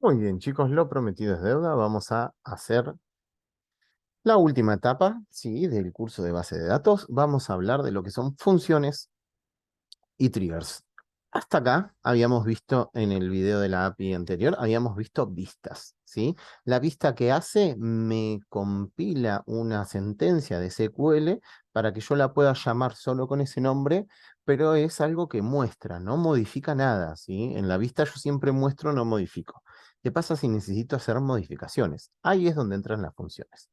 Muy bien, chicos, lo prometido es deuda. Vamos a hacer la última etapa, sí, del curso de base de datos. Vamos a hablar de lo que son funciones y triggers. Hasta acá habíamos visto en el video de la API anterior, habíamos visto vistas, ¿sí? La vista que hace me compila una sentencia de SQL para que yo la pueda llamar solo con ese nombre, pero es algo que muestra, no modifica nada, ¿sí? En la vista yo siempre muestro, no modifico. ¿Qué pasa si necesito hacer modificaciones? Ahí es donde entran las funciones.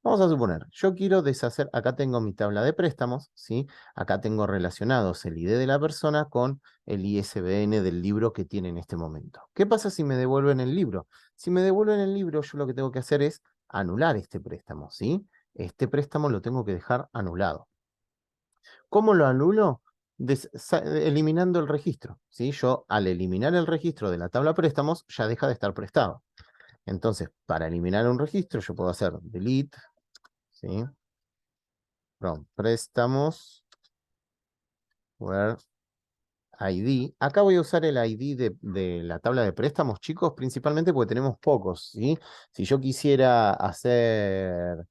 Vamos a suponer, yo quiero deshacer, acá tengo mi tabla de préstamos, ¿sí? Acá tengo relacionados el ID de la persona con el ISBN del libro que tiene en este momento. ¿Qué pasa si me devuelven el libro? Si me devuelven el libro, yo lo que tengo que hacer es anular este préstamo, ¿sí? Este préstamo lo tengo que dejar anulado. ¿Cómo lo anulo? Eliminando el registro, ¿sí? Yo al eliminar el registro de la tabla préstamos ya deja de estar prestado. Entonces, para eliminar un registro, yo puedo hacer delete, ¿sí? From préstamos, where ID. Acá voy a usar el ID de la tabla de préstamos, chicos, principalmente porque tenemos pocos, ¿sí? Si yo quisiera hacer,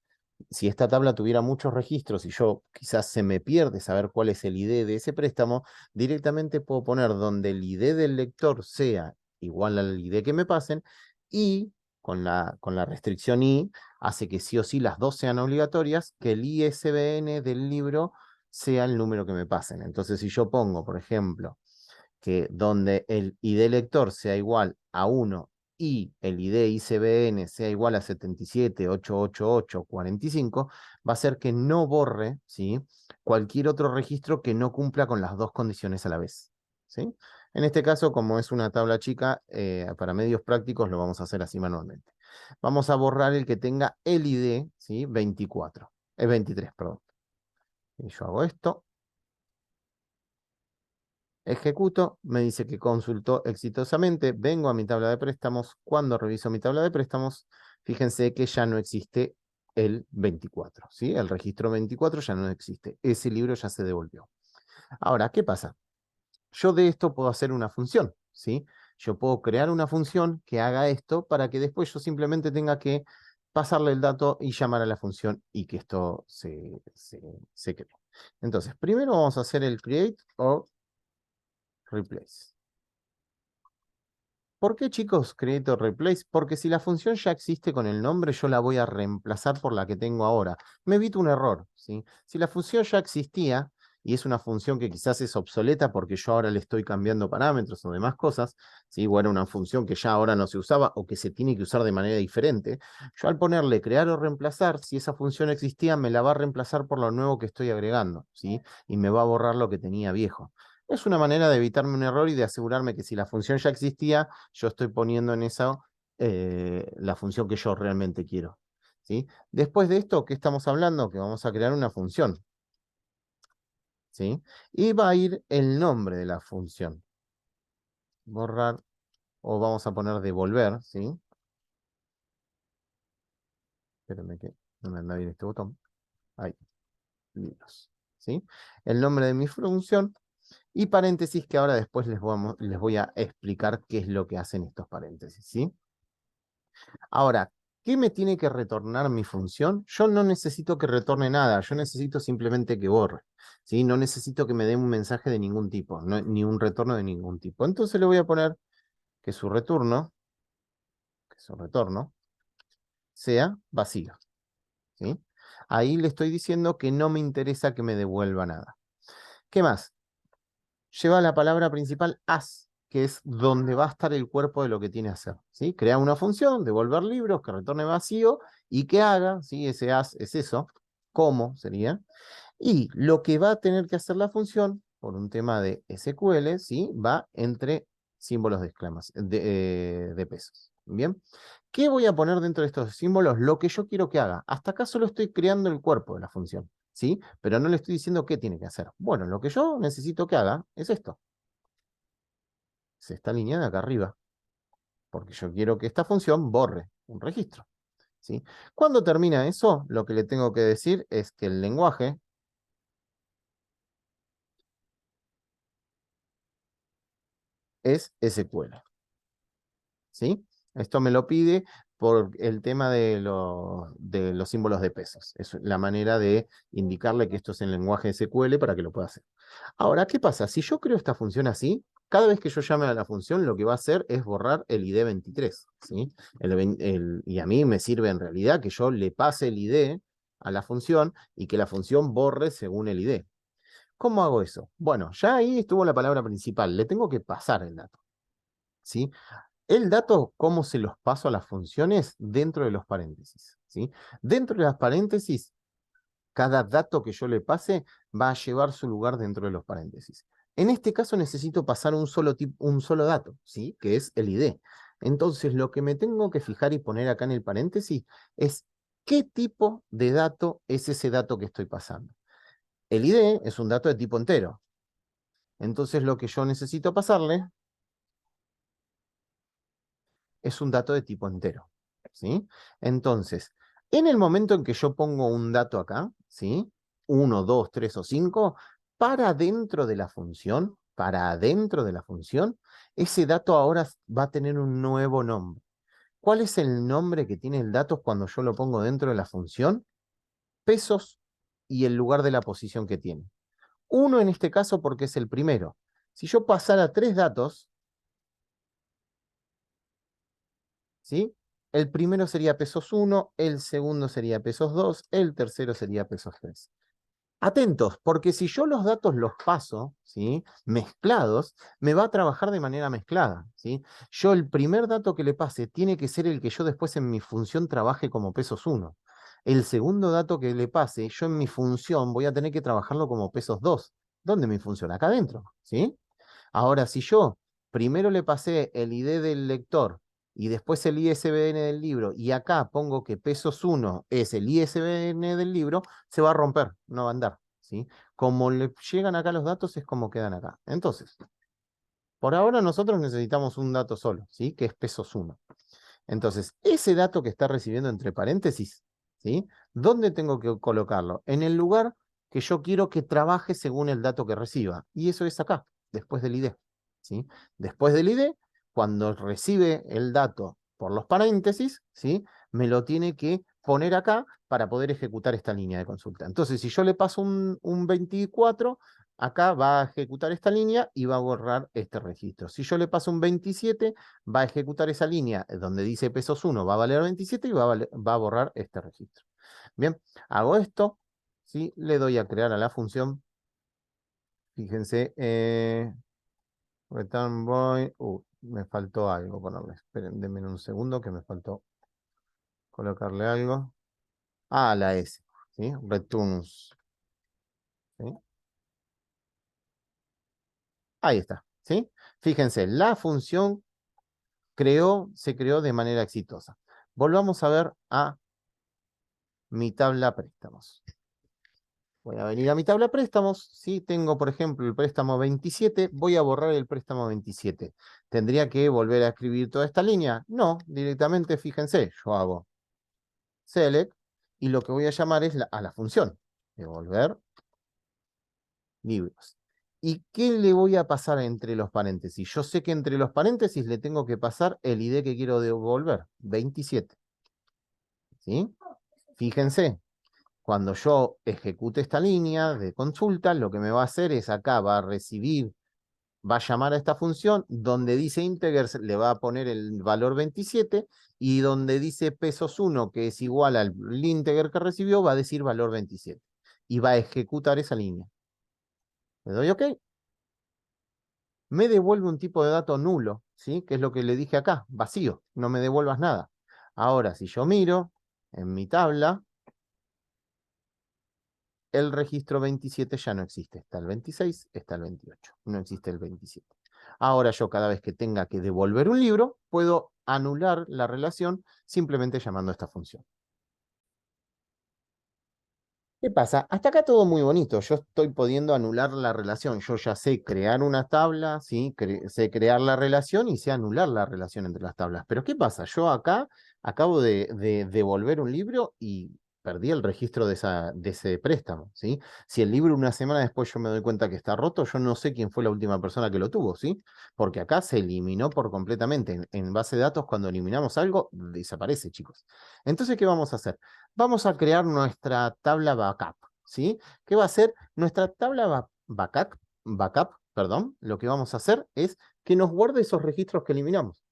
si esta tabla tuviera muchos registros y yo quizás se me pierde saber cuál es el ID de ese préstamo, directamente puedo poner donde el ID del lector sea igual al ID que me pasen y con la restricción I hace que sí o sí las dos sean obligatorias, que el ISBN del libro sea el número que me pasen. Entonces, si yo pongo, por ejemplo, que donde el ID lector sea igual a 1 y el ID ICBN sea igual a 77.888.45, va a ser que no borre, ¿sí?, cualquier otro registro que no cumpla con las dos condiciones a la vez, ¿sí? En este caso, como es una tabla chica, para medios prácticos lo vamos a hacer así manualmente. Vamos a borrar el que tenga el ID, ¿sí?, 24, 23, perdón. Y yo hago esto. Ejecuto, me dice que consultó exitosamente, vengo a mi tabla de préstamos, cuando reviso mi tabla de préstamos, fíjense que ya no existe el 24, ¿sí? El registro 24 ya no existe, ese libro ya se devolvió. Ahora, ¿qué pasa? Yo de esto puedo hacer una función, ¿sí? Yo puedo crear una función que haga esto para que después yo simplemente tenga que pasarle el dato y llamar a la función y que esto se cree. Entonces, primero vamos a hacer el create o replace. ¿Por qué, chicos, create or replace? Porque si la función ya existe con el nombre, yo la voy a reemplazar por la que tengo ahora. Me evito un error, ¿sí? Si la función ya existía y es una función que quizás es obsoleta porque yo ahora le estoy cambiando parámetros o demás cosas, ¿sí? O era una función que ya ahora no se usaba o que se tiene que usar de manera diferente, yo al ponerle crear o reemplazar, si esa función existía, me la va a reemplazar por lo nuevo que estoy agregando, ¿sí? Y me va a borrar lo que tenía viejo. Es una manera de evitarme un error y de asegurarme que si la función ya existía, yo estoy poniendo en esa la función que yo realmente quiero, ¿sí? Después de esto, ¿qué estamos hablando? Que vamos a crear una función, ¿sí? Y va a ir el nombre de la función. Borrar, o vamos a poner devolver, ¿sí? Espérenme que no me anda bien este botón. Ahí, libros, ¿sí? El nombre de mi función y paréntesis que ahora después les voy a explicar qué es lo que hacen estos paréntesis, ¿sí? Ahora, ¿qué me tiene que retornar mi función? Yo no necesito que retorne nada, yo necesito simplemente que borre, ¿sí? No necesito que me dé un mensaje de ningún tipo, ni un retorno de ningún tipo. Entonces le voy a poner que su retorno sea vacío, ¿sí? Ahí le estoy diciendo que no me interesa que me devuelva nada. ¿Qué más? Lleva la palabra principal as, que es donde va a estar el cuerpo de lo que tiene que hacer, ¿sí? Crea una función, devolver libros, que retorne vacío y que haga, ¿sí? Ese as es eso, cómo sería. Y lo que va a tener que hacer la función, por un tema de SQL, ¿sí? Va entre símbolos de exclamación, de pesos. ¿Bien? ¿Qué voy a poner dentro de estos símbolos? Lo que yo quiero que haga. Hasta acá solo estoy creando el cuerpo de la función, ¿sí? Pero no le estoy diciendo qué tiene que hacer. Bueno, lo que yo necesito que haga es esto. Es esta línea de acá arriba, porque yo quiero que esta función borre un registro, ¿sí? Cuando termina eso, lo que le tengo que decir es que el lenguaje es SQL, ¿sí? Esto me lo pide por el tema de los símbolos de pesos. Es la manera de indicarle que esto es en lenguaje SQL para que lo pueda hacer. Ahora, ¿qué pasa? Si yo creo esta función así, cada vez que yo llame a la función, lo que va a hacer es borrar el ID 23, ¿sí? Y a mí me sirve en realidad que yo le pase el ID a la función y que la función borre según el ID. ¿Cómo hago eso? Bueno, ya ahí estuvo la palabra principal. Le tengo que pasar el dato, ¿sí? El dato, ¿cómo se los paso a las funciones? Dentro de los paréntesis, ¿sí? Dentro de las paréntesis, cada dato que yo le pase va a llevar su lugar dentro de los paréntesis. En este caso necesito pasar un solo dato, ¿sí? Que es el ID. Entonces, lo que me tengo que fijar y poner acá en el paréntesis es qué tipo de dato es ese dato que estoy pasando. El ID es un dato de tipo entero. Entonces, lo que yo necesito pasarle es un dato de tipo entero, ¿sí? Entonces, en el momento en que yo pongo un dato acá, ¿sí? 1, 2, 3 o 5, para adentro de la función, ese dato ahora va a tener un nuevo nombre. ¿Cuál es el nombre que tiene el dato cuando yo lo pongo dentro de la función? Pesos y el lugar de la posición que tiene. 1 en este caso porque es el primero. Si yo pasara 3 datos, ¿sí? El primero sería pesos 1, el segundo sería pesos 2, el tercero sería pesos 3. Atentos, porque si yo los datos los paso, ¿sí? Mezclados, me va a trabajar de manera mezclada, ¿sí? Yo el primer dato que le pase tiene que ser el que yo después en mi función trabaje como pesos 1. El segundo dato que le pase, yo en mi función voy a tener que trabajarlo como pesos 2. ¿Dónde mi función? Acá adentro, ¿sí? Ahora, si yo primero le pasé el ID del lector y después el ISBN del libro, y acá pongo que pesos 1 es el ISBN del libro, se va a romper, no va a andar, ¿sí? Como le llegan acá los datos, es como quedan acá. Entonces, por ahora nosotros necesitamos un dato solo, ¿sí? Que es pesos 1. Entonces, ese dato que está recibiendo entre paréntesis, ¿sí? ¿Dónde tengo que colocarlo? En el lugar que yo quiero que trabaje según el dato que reciba. Y eso es acá, después del ID, ¿sí? Después del ID, cuando recibe el dato por los paréntesis, ¿sí? Me lo tiene que poner acá para poder ejecutar esta línea de consulta. Entonces, si yo le paso un 24, acá va a ejecutar esta línea y va a borrar este registro. Si yo le paso un 27, va a ejecutar esa línea donde dice pesos 1, va a valer 27 y va a borrar este registro. Bien, hago esto, ¿sí? Le doy a crear a la función. Fíjense, return boy, me faltó algo ponerle. Esperen, denme un segundo que me faltó colocarle algo. Ah, la S, ¿sí? Returns, ¿sí? Ahí está, ¿sí? Fíjense, la función se creó de manera exitosa. Volvamos a ver a mi tabla préstamos. Voy a venir a mi tabla préstamos. Si tengo, por ejemplo, el préstamo 27, voy a borrar el préstamo 27. ¿Tendría que volver a escribir toda esta línea? No, directamente, fíjense, yo hago select y lo que voy a llamar es a la función devolver libros. ¿Y qué le voy a pasar entre los paréntesis? Yo sé que entre los paréntesis le tengo que pasar el ID que quiero devolver, 27. ¿Sí? Fíjense, cuando yo ejecute esta línea de consulta, lo que me va a hacer es acá, va a recibir, va a llamar a esta función, donde dice integers le va a poner el valor 27 y donde dice pesos 1, que es igual al integer que recibió, va a decir valor 27. Y va a ejecutar esa línea. Le doy OK. Me devuelve un tipo de dato nulo, ¿sí? Que es lo que le dije acá, vacío, no me devuelvas nada. Ahora, si yo miro en mi tabla, el registro 27 ya no existe. Está el 26, está el 28. No existe el 27. Ahora yo cada vez que tenga que devolver un libro, puedo anular la relación simplemente llamando a esta función. ¿Qué pasa? Hasta acá todo muy bonito. Yo estoy pudiendo anular la relación. Yo ya sé crear una tabla, ¿sí? Sé crear la relación y sé anular la relación entre las tablas. Pero ¿qué pasa? Yo acá acabo de devolver un libro y perdí el registro de ese préstamo, ¿sí? Si el libro una semana después yo me doy cuenta que está roto, yo no sé quién fue la última persona que lo tuvo, ¿sí? Porque acá se eliminó por completamente. En base de datos, cuando eliminamos algo, desaparece, chicos. Entonces, ¿qué vamos a hacer? Vamos a crear nuestra tabla backup, ¿sí? ¿Qué va a ser? Nuestra tabla backup, perdón, lo que vamos a hacer es que nos guarde esos registros que eliminamos,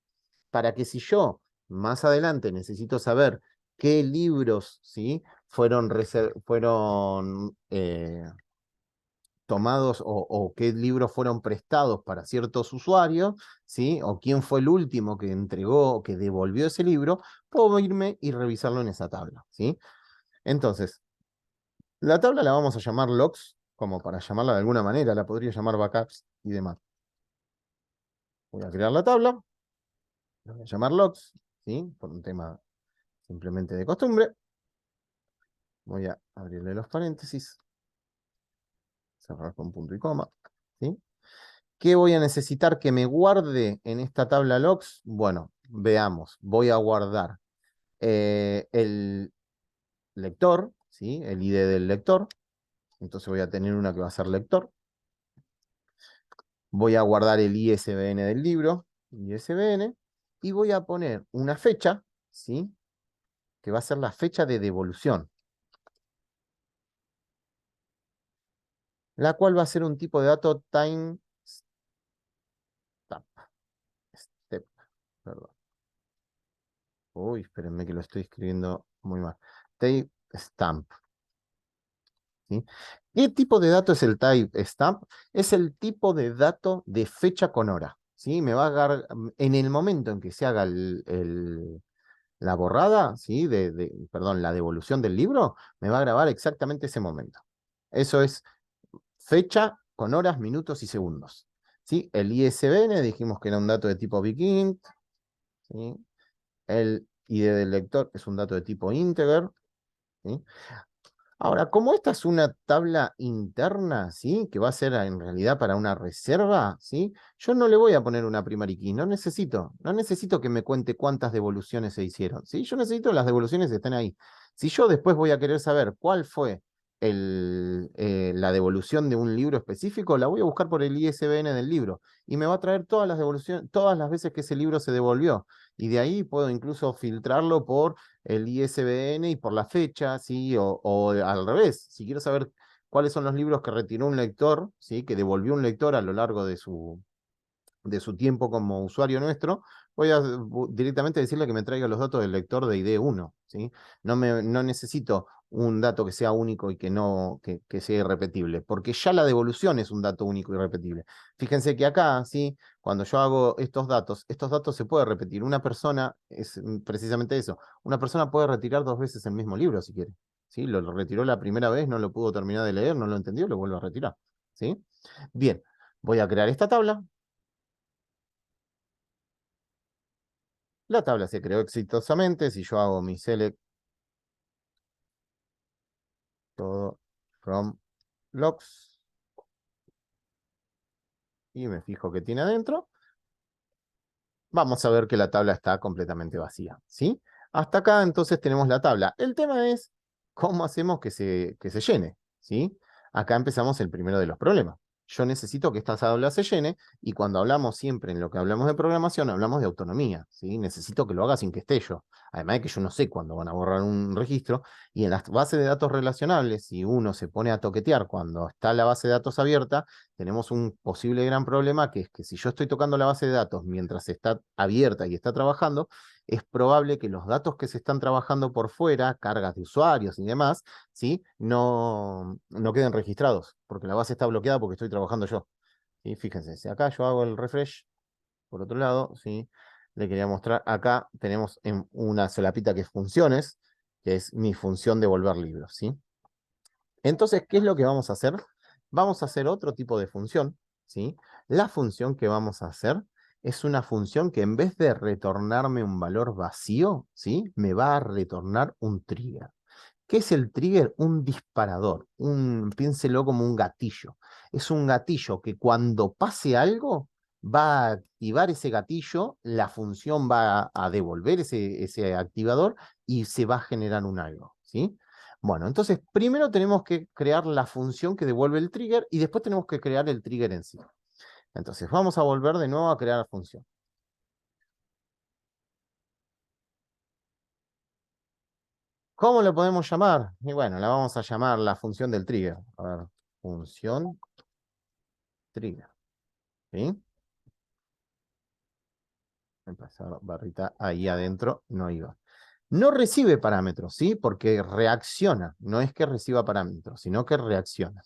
para que si yo más adelante necesito saber qué libros, ¿sí? fueron tomados o qué libros fueron prestados para ciertos usuarios, ¿sí? O quién fue el último que entregó o que devolvió ese libro, puedo irme y revisarlo en esa tabla, ¿sí? Entonces, la tabla la vamos a llamar logs, como para llamarla de alguna manera, la podría llamar backups y demás. Voy a crear la tabla, la voy a llamar logs, ¿sí? Por un tema simplemente de costumbre. Voy a abrirle los paréntesis, cerrar con punto y coma, ¿sí? ¿Qué voy a necesitar que me guarde en esta tabla logs? Bueno, veamos. Voy a guardar el lector, ¿sí? El ID del lector. Entonces voy a tener una que va a ser lector. Voy a guardar el ISBN del libro, ISBN, y voy a poner una fecha, ¿sí? Que va a ser la fecha de devolución, la cual va a ser un tipo de dato time step, perdón. Uy, espérenme que lo estoy escribiendo muy mal. Type stamp, ¿sí? ¿Qué tipo de dato es el type stamp? Es el tipo de dato de fecha con hora, ¿sí? Me va a dar, en el momento en que se haga la borrada, ¿sí? Perdón, la devolución del libro, me va a grabar exactamente ese momento. Eso es fecha con horas, minutos y segundos, ¿sí? El ISBN dijimos que era un dato de tipo big int, ¿sí? El ID del lector es un dato de tipo integer, ¿sí? Ahora, como esta es una tabla interna, ¿sí? Que va a ser en realidad para una reserva, ¿sí? Yo no le voy a poner una primary key, no necesito que me cuente cuántas devoluciones se hicieron, ¿sí? Yo necesito las devoluciones que estén ahí. Si yo después voy a querer saber cuál fue la devolución de un libro específico, la voy a buscar por el ISBN del libro y me va a traer todas las devoluciones, todas las veces que ese libro se devolvió. Y de ahí puedo incluso filtrarlo por el ISBN y por la fecha, ¿sí? O al revés, si quiero saber cuáles son los libros que retiró un lector, ¿sí? Que devolvió un lector a lo largo de su tiempo como usuario nuestro, voy a directamente decirle que me traiga los datos del lector de ID1, ¿sí? No necesito un dato que sea único y que sea irrepetible, porque ya la devolución es un dato único y irrepetible. Fíjense que acá, ¿sí? Cuando yo hago estos datos se puede repetir. Una persona, es precisamente eso, una persona puede retirar 2 veces el mismo libro si quiere, ¿sí? Lo retiró la primera vez, no lo pudo terminar de leer, no lo entendió, lo vuelve a retirar, ¿sí? Bien, voy a crear esta tabla. La tabla se creó exitosamente. Si yo hago mi select todo from logs y me fijo que tiene adentro, vamos a ver que la tabla está completamente vacía, ¿sí? Hasta acá entonces tenemos la tabla. El tema es cómo hacemos que se llene, ¿sí? Acá empezamos el primero de los problemas. Yo necesito que esta tabla se llene y cuando hablamos siempre en lo que hablamos de programación, hablamos de autonomía, ¿sí? Necesito que lo haga sin que esté yo. Además de que yo no sé cuándo van a borrar un registro y en las bases de datos relacionables, si uno se pone a toquetear cuando está la base de datos abierta, tenemos un posible gran problema que es que si yo estoy tocando la base de datos mientras está abierta y está trabajando, es probable que los datos que se están trabajando por fuera, cargas de usuarios y demás, ¿sí? No queden registrados, porque la base está bloqueada porque estoy trabajando yo. ¿Sí? Fíjense, si acá yo hago el refresh, por otro lado, ¿sí? Le quería mostrar, acá tenemos en una solapita que es funciones, que es mi función de devolver libros, ¿sí? Entonces, ¿qué es lo que vamos a hacer? Vamos a hacer otro tipo de función, ¿sí? La función que vamos a hacer es una función que en vez de retornarme un valor vacío, ¿sí? Me va a retornar un trigger. ¿Qué es el trigger? Un disparador. Piénselo como un gatillo. Es un gatillo que cuando pase algo va a activar ese gatillo, la función va a devolver ese activador y se va a generar un algo, ¿sí? Bueno, entonces primero tenemos que crear la función que devuelve el trigger y después tenemos que crear el trigger en sí. Entonces vamos a volver de nuevo a crear la función. ¿Cómo le podemos llamar? Y bueno, la vamos a llamar la función del trigger. A ver, función trigger. ¿Sí? Empezar barrita ahí adentro, no iba. No recibe parámetros, ¿sí? Porque reacciona. No es que reciba parámetros, sino que reacciona.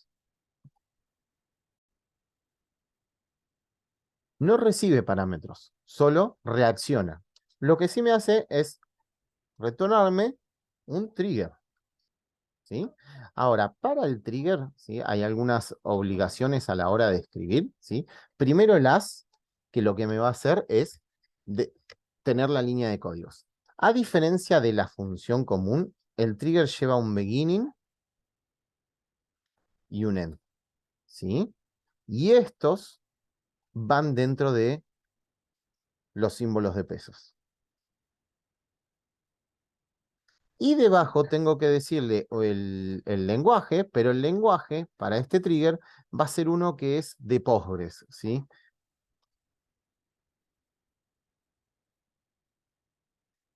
No recibe parámetros, solo reacciona. Lo que sí me hace es retornarme un trigger, ¿sí? Ahora, para el trigger, ¿sí? Hay algunas obligaciones a la hora de escribir, ¿sí? Primero el as, que lo que me va a hacer es tener la línea de códigos. A diferencia de la función común, el trigger lleva un beginning y un end, ¿sí? Y estos van dentro de los símbolos de pesos. Y debajo tengo que decirle el lenguaje, pero el lenguaje para este trigger va a ser uno que es de Postgres, ¿sí?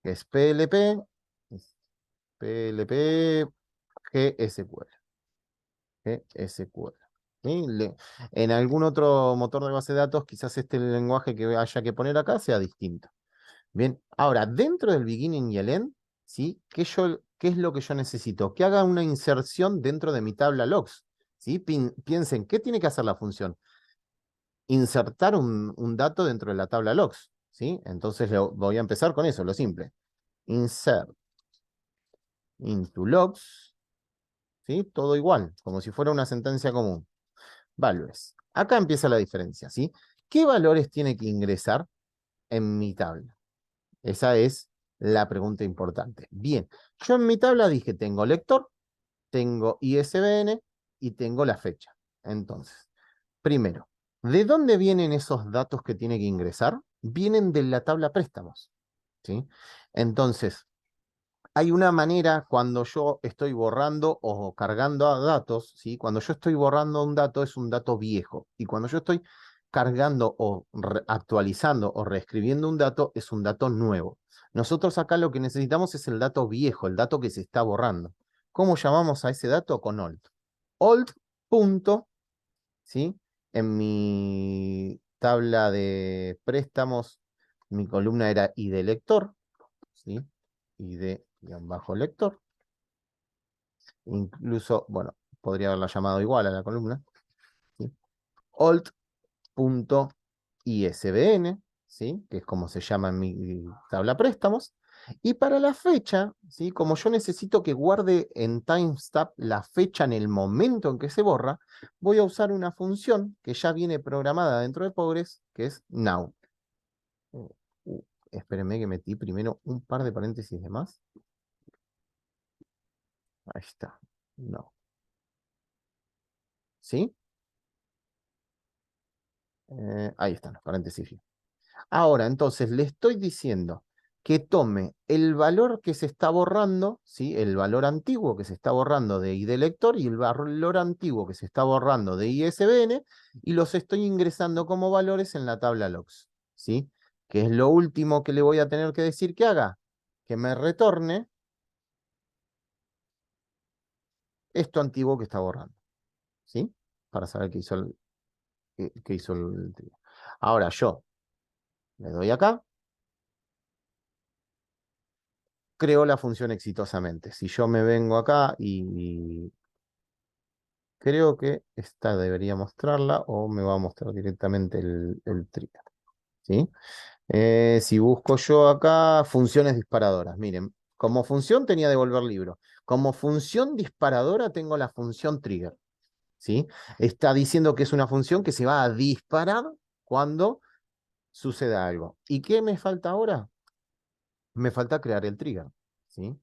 Que es PLP, PLP, GSQL, GSQL. ¿Sí? En algún otro motor de base de datos, quizás este lenguaje que haya que poner acá sea distinto. Bien, ahora, dentro del beginning y el end, ¿sí? ¿Qué es lo que yo necesito? Que haga una inserción dentro de mi tabla logs, ¿sí? Piensen, ¿qué tiene que hacer la función? Insertar un dato dentro de la tabla logs, ¿sí? Entonces voy a empezar con eso, lo simple. Insert into logs, ¿sí? Todo igual, como si fuera una sentencia común. Values. Acá empieza la diferencia, ¿sí? ¿Qué valores tiene que ingresar en mi tabla? Esa es la pregunta importante. Bien, yo en mi tabla dije, tengo lector, tengo ISBN y tengo la fecha. Entonces, primero, ¿de dónde vienen esos datos que tiene que ingresar? Vienen de la tabla préstamos, ¿sí? Entonces, hay una manera cuando yo estoy borrando o cargando a datos, ¿sí? Cuando yo estoy borrando un dato es un dato viejo y cuando yo estoy cargando o actualizando o reescribiendo un dato es un dato nuevo. Nosotros acá lo que necesitamos es el dato viejo, el dato que se está borrando. ¿Cómo llamamos a ese dato? Con old. Old punto, ¿sí? En mi tabla de préstamos, mi columna era ID lector, ¿sí? ID-lector. Incluso, bueno, podría haberla llamado igual a la columna, ¿sí? Alt.isbn, ¿sí? Que es como se llama en mi tabla préstamos. Y para la fecha, ¿sí? Como yo necesito que guarde en timestamp la fecha en el momento en que se borra, voy a usar una función que ya viene programada dentro de Postgres, que es now. Uh, Espérenme que metí primero un par de paréntesis de más. Ahí está. No. ¿Sí? Ahí están los paréntesis. Ahora, entonces, le estoy diciendo que tome el valor que se está borrando, ¿sí? El valor antiguo que se está borrando de ID lector y el valor antiguo que se está borrando de ISBN y los estoy ingresando como valores en la tabla logs, ¿sí? Que es lo último que le voy a tener que decir que haga, que me retorne esto antiguo que está borrando, ¿sí? Para saber qué hizo el trigger. Ahora yo le doy acá, creo la función exitosamente. Si yo me vengo acá y creo que esta debería mostrarla o me va a mostrar directamente el trigger, ¿sí? Si busco yo acá funciones disparadoras, miren, como función tenía devolver libro. Como función disparadora tengo la función trigger, ¿sí? Está diciendo que es una función que se va a disparar cuando suceda algo. ¿Y qué me falta ahora? Me falta crear el trigger, ¿sí?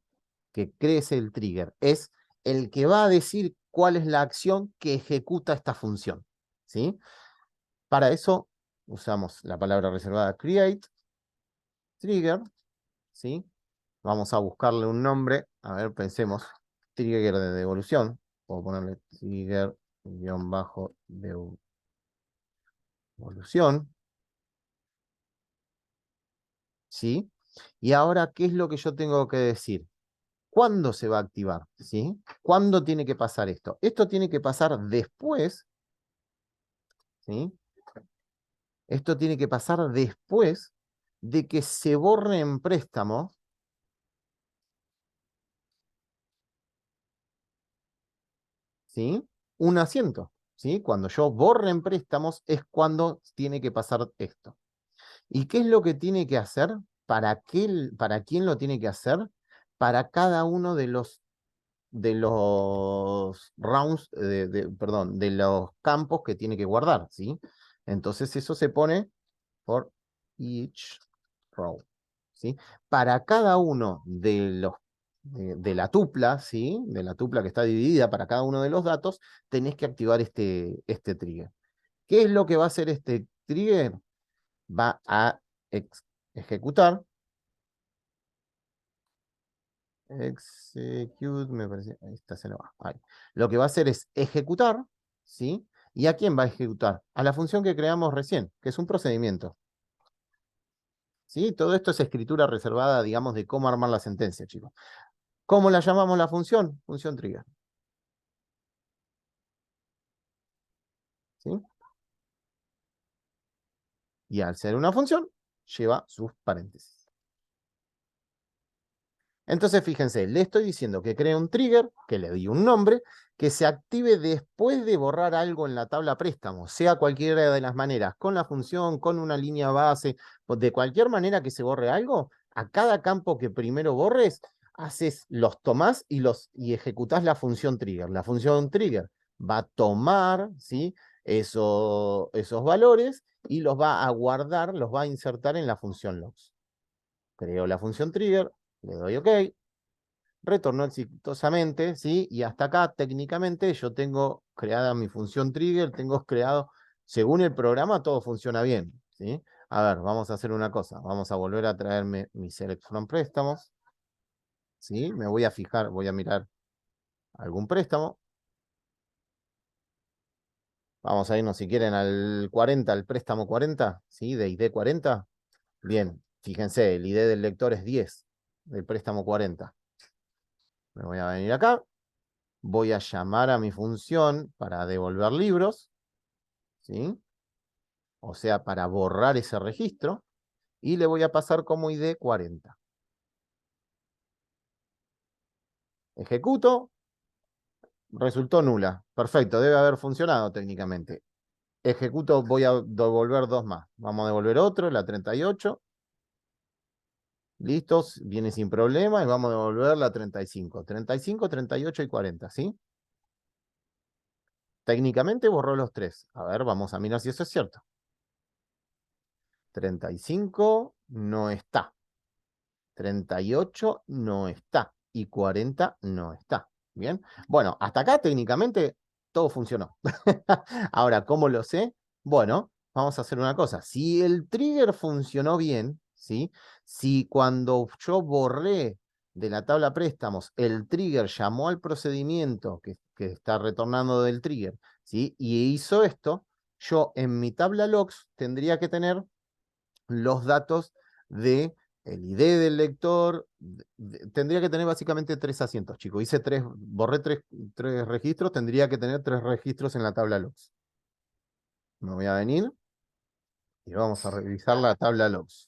Que crece el trigger. Es el que va a decir cuál es la acción que ejecuta esta función, ¿sí? Para eso usamos la palabra reservada create trigger, ¿sí? Vamos a buscarle un nombre. A ver, pensemos. trigger de devolución. Puedo ponerle trigger guión bajo devolución. ¿Sí? Y ahora, ¿qué es lo que yo tengo que decir? ¿Cuándo se va a activar? ¿Sí? ¿Cuándo tiene que pasar esto? Esto tiene que pasar después, ¿sí? Esto tiene que pasar después de que se borre en préstamo, ¿sí? Un asiento, ¿sí? Cuando yo borre en préstamos es cuando tiene que pasar esto. ¿Y qué es lo que tiene que hacer? ¿Para quién lo tiene que hacer? Para cada uno de los rounds, perdón, de los campos que tiene que guardar, ¿sí? Entonces eso se pone por each row, ¿sí? Para cada uno de la tupla, ¿sí? De la tupla que está dividida para cada uno de los datos, tenés que activar este trigger. ¿Qué es lo que va a hacer este trigger? Va a ejecutar. Execute, me parece. Ahí está, se lo va. Ahí. Lo que va a hacer es ejecutar, ¿sí? ¿Y a quién va a ejecutar? A la función que creamos recién, que es un procedimiento. ¿Sí? Todo esto es escritura reservada, digamos, de cómo armar la sentencia, chicos. ¿Cómo la llamamos la función? Función trigger. ¿Sí? Y al ser una función, lleva sus paréntesis. Entonces, fíjense, le estoy diciendo que cree un trigger, que le di un nombre, que se active después de borrar algo en la tabla préstamo, sea cualquiera de las maneras, con la función, con una línea base, de cualquier manera que se borre algo, a cada campo que primero borres, los tomás y ejecutás la función trigger. La función trigger va a tomar, ¿sí? Esos valores y los va a guardar, los va a insertar en la función logs. Creo la función trigger, le doy OK, retornó exitosamente, ¿sí? Y hasta acá, técnicamente, yo tengo creada mi función trigger, tengo creado, según el programa, todo funciona bien, ¿sí? A ver, vamos a hacer una cosa, vamos a volver a traerme mi select from préstamos, ¿sí? Me voy a fijar, voy a mirar algún préstamo. Vamos a irnos, si quieren, al 40, al préstamo 40, ¿sí? De ID 40. Bien, fíjense, el ID del lector es 10, del préstamo 40. Me voy a venir acá, voy a llamar a mi función para devolver libros, ¿sí? O sea, para borrar ese registro, y le voy a pasar como ID 40. Ejecuto, resultó nula. Perfecto, debe haber funcionado técnicamente. Ejecuto, voy a devolver dos más. Vamos a devolver otro, la 38. Listos, viene sin problema, y vamos a devolver la 35. 35, 38 y 40, ¿sí? Técnicamente borró los tres. A ver, vamos a mirar si eso es cierto. 35 no está. 38 no está. Y 40 no está. Bien. Bueno, hasta acá técnicamente todo funcionó. Ahora, ¿cómo lo sé? Bueno, vamos a hacer una cosa. Si el trigger funcionó bien, ¿sí? Si cuando yo borré de la tabla préstamos, el trigger llamó al procedimiento que está retornando del trigger, ¿sí? Y hizo esto, yo en mi tabla logs tendría que tener los datos de el ID del lector, tendría que tener básicamente tres asientos, chicos. Borré tres registros, tendría que tener tres registros en la tabla logs. Me voy a venir y vamos a revisar la tabla logs.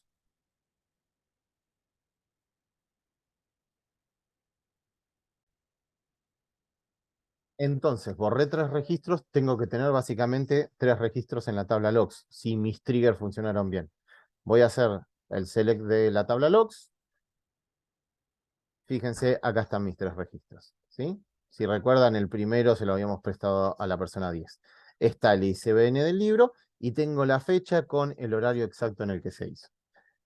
Entonces, borré tres registros, tengo que tener básicamente tres registros en la tabla logs, si mis triggers funcionaron bien. Voy a hacer el select de la tabla logs. Fíjense, acá están mis tres registros, ¿sí? Si recuerdan, el primero se lo habíamos prestado a la persona 10. Está el ISBN del libro y tengo la fecha con el horario exacto en el que se hizo.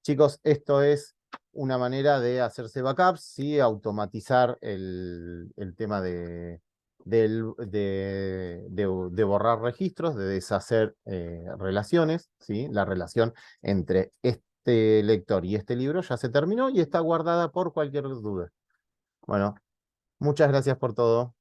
Chicos, esto es una manera de hacerse backups, ¿sí? Automatizar el tema de borrar registros, de deshacer relaciones, ¿sí? La relación entre este lector y este libro ya se terminó y está guardada por cualquier duda. Bueno, Muchas gracias por todo.